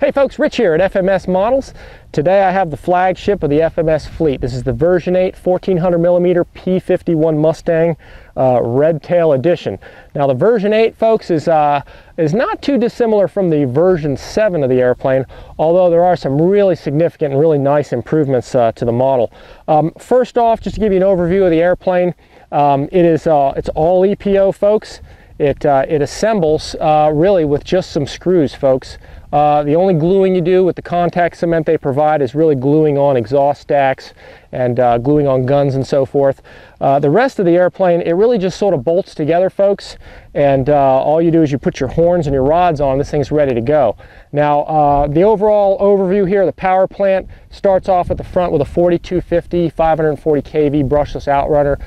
Hey folks, Rich here at FMS Models. Today I have the flagship of the FMS fleet. This is the version 8 1400mm P-51 Mustang Red Tail Edition. Now the version 8, folks, is not too dissimilar from the version 7 of the airplane, although there are some really significant and really nice improvements to the model. First off, just to give you an overview of the airplane, it's all EPO, folks. It assembles really with just some screws, folks. The only gluing you do with the contact cement they provide is really gluing on exhaust stacks and gluing on guns and so forth. The rest of the airplane, it really just sort of bolts together, folks, and all you do is you put your horns and your rods on, this thing's ready to go. Now, the overall overview here, the power plant starts off at the front with a 4250 540 kV brushless outrunner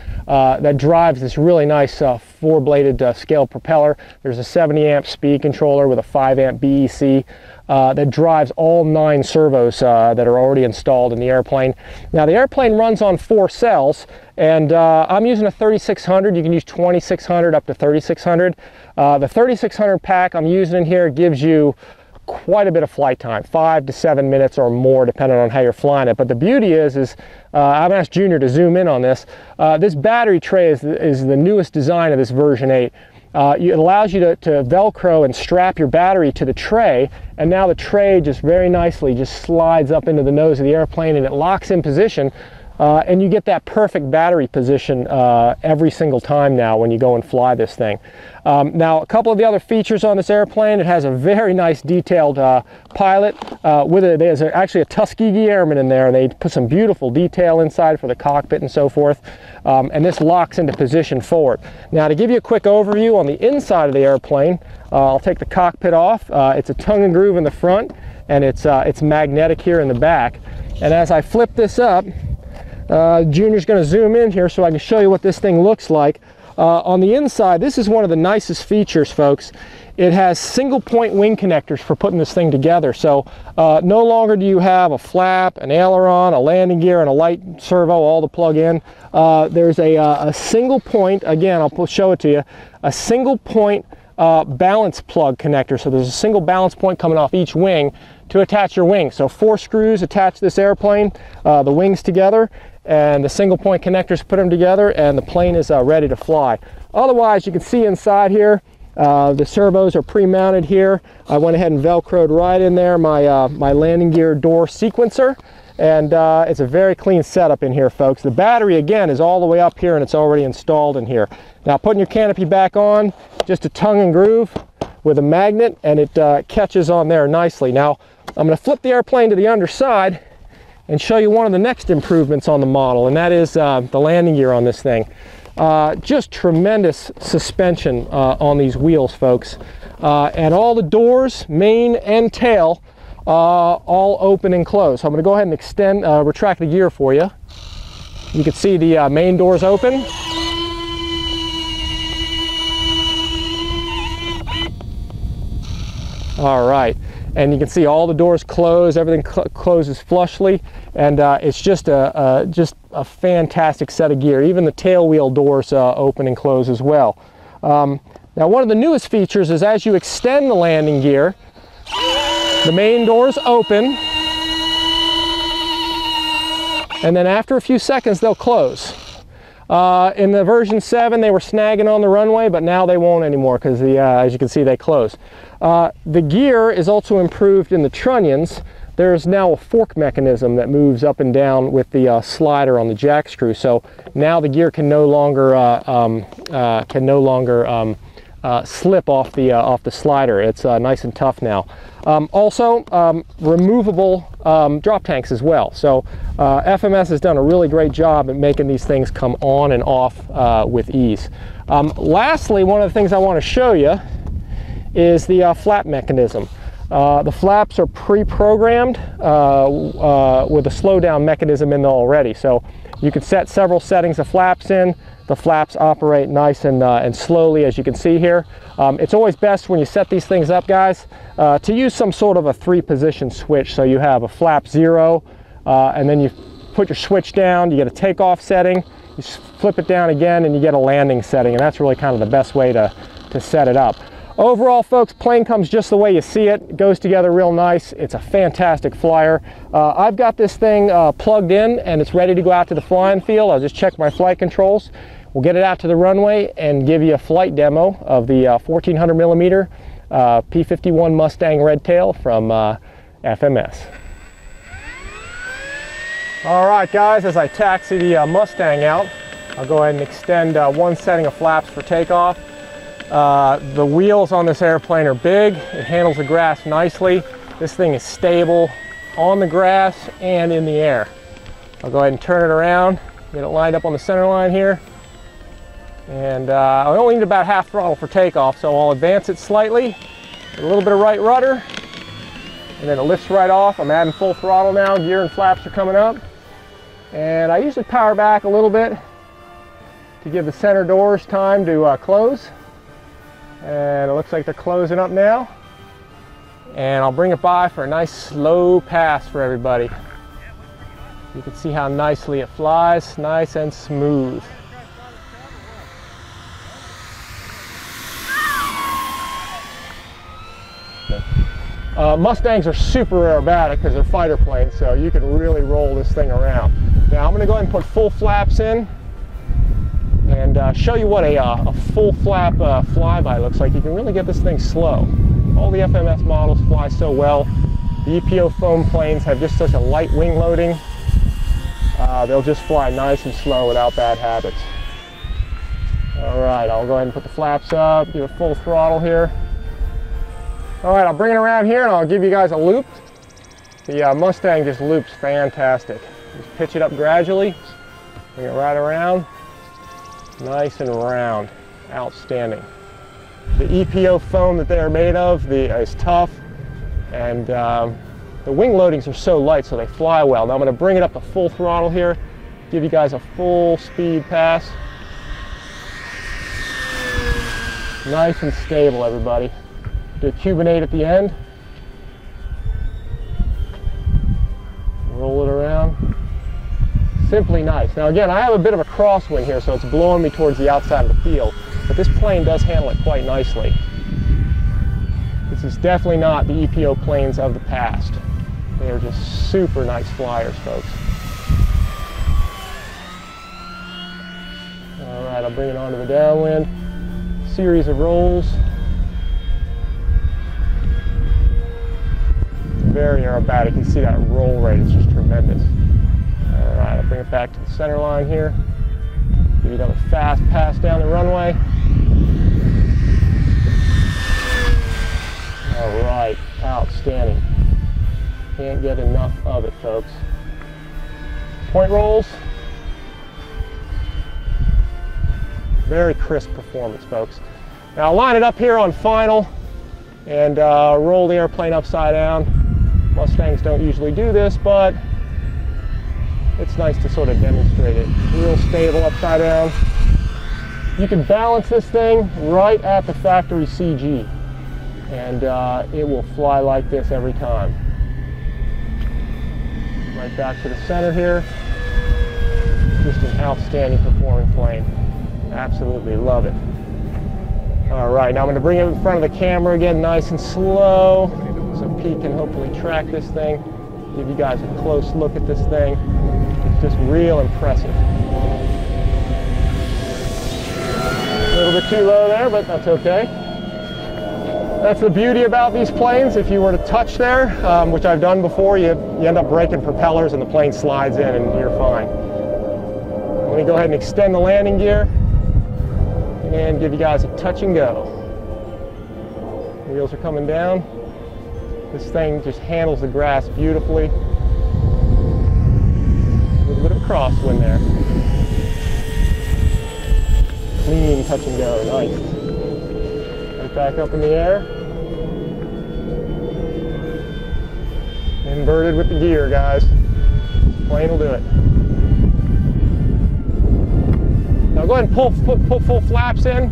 that drives this really nice four-bladed scale propeller. There's a 70 amp speed controller with a 5 amp BEC that drives all 9 servos that are already installed in the airplane. Now the airplane runs on 4 cells, and I'm using a 3600. You can use 2600 up to 3600. The 3600 pack I'm using in here gives you quite a bit of flight time, 5 to 7 minutes or more, depending on how you're flying it. But the beauty is I've asked Junior to zoom in on this. This battery tray is the newest design of this version 8. It allows you to Velcro and strap your battery to the tray, and now the tray just very nicely just slides up into the nose of the airplane and it locks in position. And you get that perfect battery position every single time now when you go and fly this thing. Now, a couple of the other features on this airplane: it has a very nice detailed pilot. There's actually a Tuskegee Airman in there, and they put some beautiful detail inside for the cockpit and so forth. And this locks into position forward. Now, to give you a quick overview on the inside of the airplane, I'll take the cockpit off. It's a tongue and groove in the front, and it's magnetic here in the back. And as I flip this up, Junior's going to zoom in here so I can show you what this thing looks like. On the inside, this is one of the nicest features, folks. It has single point wing connectors for putting this thing together. So no longer do you have a flap, an aileron, a landing gear, and a light servo all to plug in. There's a single point, again, I'll show it to you, a single point balance plug connector. So there's a single balance point coming off each wing to attach your wings. So 4 screws attach this airplane, the wings together, and the single point connectors put them together, and the plane is ready to fly. Otherwise, you can see inside here, the servos are pre-mounted here. I went ahead and Velcroed right in there my landing gear door sequencer, and it's a very clean setup in here, folks. The battery, again, is all the way up here, and it's already installed in here. Now, putting your canopy back on, just a tongue and groove with a magnet, and it catches on there nicely. Now, I'm going to flip the airplane to the underside and show you one of the next improvements on the model, and that is the landing gear on this thing. Just tremendous suspension on these wheels, folks. And all the doors, main and tail, all open and closed. So I'm going to go ahead and retract the gear for you. You can see the main doors open. All right. And you can see all the doors close, everything closes flushly, and it's just a fantastic set of gear. Even the tail wheel doors open and close as well. Now, one of the newest features is as you extend the landing gear, the main doors open, and then after a few seconds they'll close. In the version 7, they were snagging on the runway, but now they won't anymore because, as you can see, they close. The gear is also improved in the trunnions. There's now a fork mechanism that moves up and down with the slider on the jack screw. So now the gear can no longer slip off the slider. It's nice and tough now. Also, removable drop tanks as well. So FMS has done a really great job at making these things come on and off with ease. Lastly, one of the things I want to show you is the flap mechanism. The flaps are pre-programmed with a slowdown mechanism in there already. So you can set several settings of flaps in. The flaps operate nice and slowly, as you can see here. It's always best when you set these things up, guys, to use some sort of a 3-position switch. So you have a flap 0, and then you put your switch down, you get a takeoff setting, you flip it down again, and you get a landing setting, and that's really kind of the best way to set it up. Overall, folks, plane comes just the way you see it. It goes together real nice. It's a fantastic flyer. I've got this thing plugged in and it's ready to go out to the flying field. I'll just check my flight controls. We'll get it out to the runway and give you a flight demo of the 1400 millimeter P-51 Mustang Red Tail from FMS. All right, guys, as I taxi the Mustang out, I'll go ahead and extend one setting of flaps for takeoff. The wheels on this airplane are big. It handles the grass nicely. This thing is stable on the grass and in the air. I'll go ahead and turn it around, get it lined up on the center line here. And I only need about half throttle for takeoff, so I'll advance it slightly, a little bit of right rudder, and then it lifts right off. I'm adding full throttle now, gear and flaps are coming up. And I usually power back a little bit to give the center doors time to close. And it looks like they're closing up now. And I'll bring it by for a nice slow pass for everybody. You can see how nicely it flies, nice and smooth. Mustangs are super aerobatic because they're fighter planes, so you can really roll this thing around. Now I'm going to go ahead and put full flaps in and show you what a full flap flyby looks like. You can really get this thing slow. All the FMS models fly so well. The EPO foam planes have just such a light wing loading. They'll just fly nice and slow without bad habits. All right, I'll go ahead and put the flaps up, give it full throttle here. All right, I'll bring it around here and I'll give you guys a loop. The Mustang just loops fantastic. Just pitch it up gradually, bring it right around, nice and round, outstanding. The EPO foam that they're made of is tough, and the wing loadings are so light so they fly well. Now I'm going to bring it up to full throttle here, give you guys a full speed pass. Nice and stable, everybody. Do a Cubanate at the end. Roll it around. Simply nice. Now again, I have a bit of a crosswind here, so it's blowing me towards the outside of the field, but this plane does handle it quite nicely. This is definitely not the EPO planes of the past. They are just super nice flyers, folks. All right, I'll bring it onto the downwind. Series of rolls. Very aerobatic. You can see that roll rate is just tremendous. All right, I'll bring it back to the center line here. Give you another fast pass down the runway. All right, outstanding. Can't get enough of it, folks. Point rolls. Very crisp performance, folks. Now I'll line it up here on final and roll the airplane upside down. Mustangs don't usually do this, but it's nice to sort of demonstrate it. Real stable upside down. You can balance this thing right at the factory CG, and it will fly like this every time. Right back to the center here. Just an outstanding performing plane. Absolutely love it. All right, now I'm going to bring it in front of the camera again, nice and slow, so Pete can hopefully track this thing, give you guys a close look at this thing. It's just real impressive. A little bit too low there, but that's okay. That's the beauty about these planes. If you were to touch there, which I've done before, you end up breaking propellers and the plane slides in and you're fine. Let me go ahead and extend the landing gear and give you guys a touch and go. Wheels are coming down. This thing just handles the grass beautifully. A little bit of a crosswind there. Clean touch and go, nice. Right back up in the air. Inverted with the gear, guys. This plane will do it. Now go ahead and put full flaps in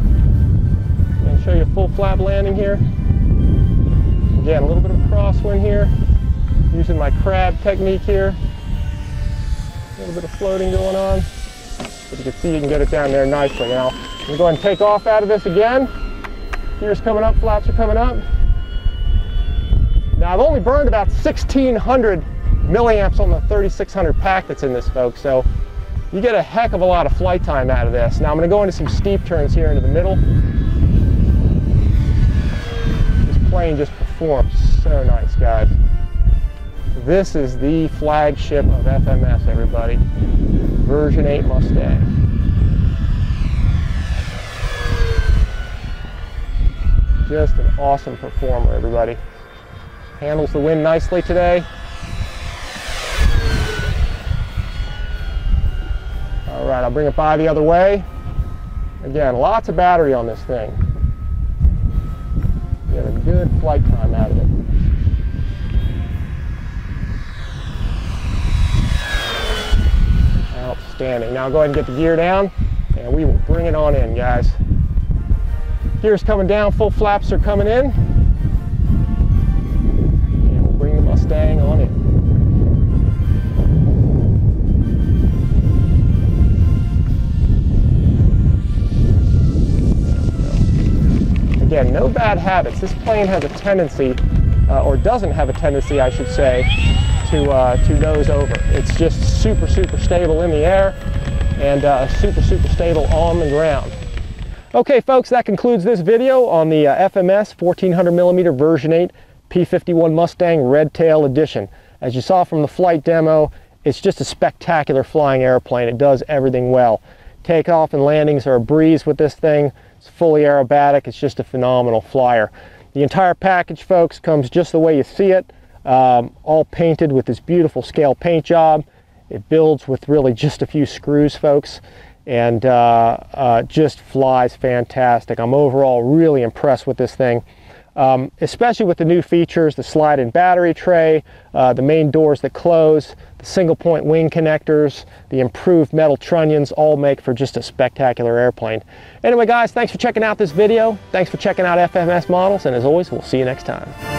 and show you a full flap landing here. Again, a little bit of a crosswind here, using my crab technique here. A little bit of floating going on, but you can see you can get it down there nicely. Now, I'm going to go ahead and take off out of this again. Gears coming up, flaps are coming up. Now I've only burned about 1,600 milliamps on the 3600 pack that's in this, folks, so you get a heck of a lot of flight time out of this. Now I'm going to go into some steep turns here into the middle. This plane just performs so nice, guys. This is the flagship of FMS, everybody. Version 8 Mustang. Just an awesome performer, everybody. Handles the wind nicely today. All right, I'll bring it by the other way. Again, lots of battery on this thing. Get a good flight time out of it. Outstanding. Now go ahead and get the gear down, and we will bring it on in, guys. Gear's coming down, full flaps are coming in. And we'll bring the Mustang on in. Again, no bad habits. This plane has a tendency, or doesn't have a tendency, I should say, to nose over. It's just super stable in the air and super stable on the ground. Okay, folks, that concludes this video on the FMS 1400mm version 8 P-51 Mustang Red Tail Edition. As you saw from the flight demo, it's just a spectacular flying airplane. It does everything well. Takeoff and landings are a breeze with this thing. It's fully aerobatic. It's just a phenomenal flyer. The entire package, folks, comes just the way you see it, all painted with this beautiful scale paint job. It builds with really just a few screws, folks, and just flies fantastic. I'm overall really impressed with this thing, especially with the new features, the slide-in battery tray, the main doors that close, the single-point wing connectors, the improved metal trunnions, all make for just a spectacular airplane. Anyway, guys, thanks for checking out this video. Thanks for checking out FMS models, and as always, we'll see you next time.